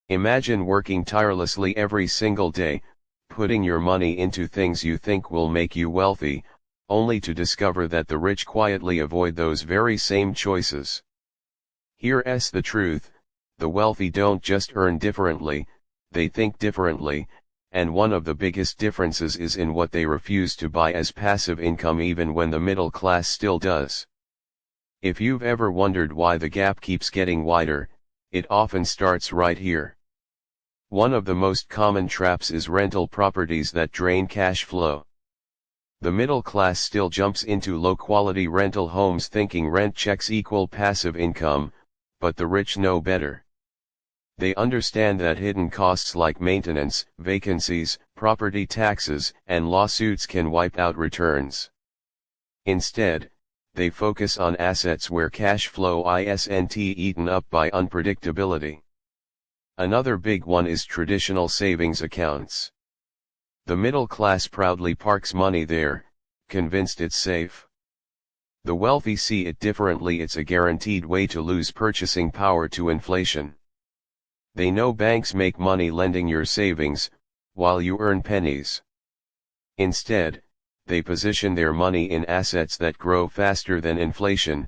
Imagine working tirelessly every single day, putting your money into things you think will make you wealthy, only to discover that the rich quietly avoid those very same choices. Here's the truth: the wealthy don't just earn differently, they think differently, and one of the biggest differences is in what they refuse to buy as passive income even when the middle class still does. If you've ever wondered why the gap keeps getting wider, it often starts right here. One of the most common traps is rental properties that drain cash flow. The middle class still jumps into low-quality rental homes thinking rent checks equal passive income, but the rich know better. They understand that hidden costs like maintenance, vacancies, property taxes, and lawsuits can wipe out returns. Instead, they focus on assets where cash flow isn't eaten up by unpredictability. Another big one is traditional savings accounts. The middle class proudly parks money there, convinced it's safe. The wealthy see it differently: it's a guaranteed way to lose purchasing power to inflation. They know banks make money lending your savings, while you earn pennies. Instead, they position their money in assets that grow faster than inflation,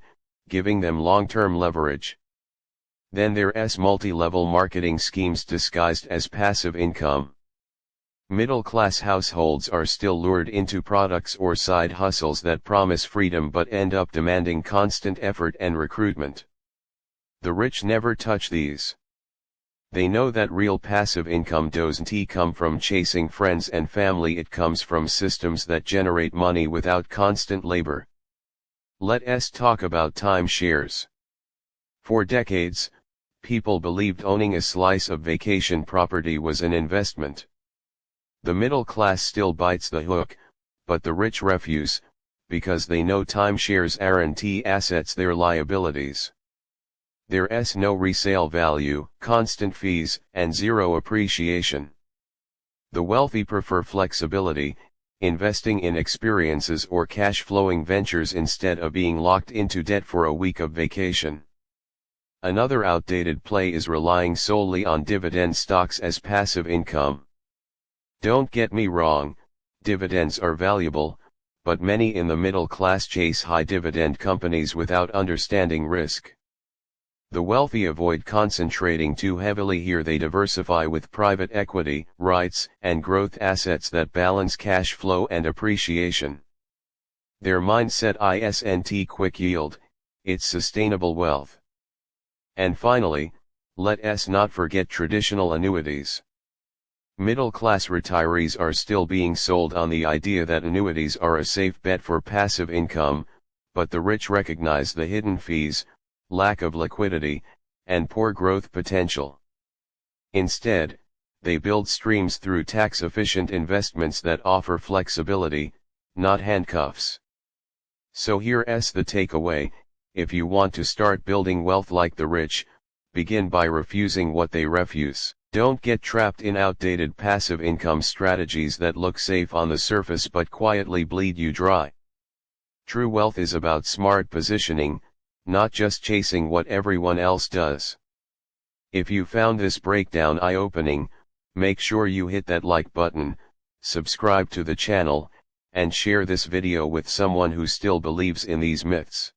giving them long-term leverage. Then there's multi-level marketing schemes disguised as passive income. Middle-class households are still lured into products or side hustles that promise freedom but end up demanding constant effort and recruitment. The rich never touch these. They know that real passive income doesn't come from chasing friends and family, it comes from systems that generate money without constant labor. Let's talk about timeshares. For decades, people believed owning a slice of vacation property was an investment. The middle class still bites the hook, but the rich refuse, because they know timeshares aren't assets, they're liabilities. There's no resale value, constant fees, and zero appreciation. The wealthy prefer flexibility, investing in experiences or cash-flowing ventures instead of being locked into debt for a week of vacation. Another outdated play is relying solely on dividend stocks as passive income. Don't get me wrong, dividends are valuable, but many in the middle class chase high dividend companies without understanding risk. The wealthy avoid concentrating too heavily here. They diversify with private equity, REITs, and growth assets that balance cash flow and appreciation. Their mindset isn't quick yield, it's sustainable wealth. And finally, let's not forget traditional annuities. Middle-class retirees are still being sold on the idea that annuities are a safe bet for passive income, but the rich recognize the hidden fees, lack of liquidity, and poor growth potential. Instead, they build streams through tax-efficient investments that offer flexibility, not handcuffs. So here's the takeaway: if you want to start building wealth like the rich, begin by refusing what they refuse. Don't get trapped in outdated passive income strategies that look safe on the surface but quietly bleed you dry. True wealth is about smart positioning, not just chasing what everyone else does. If you found this breakdown eye-opening, make sure you hit that like button, subscribe to the channel, and share this video with someone who still believes in these myths.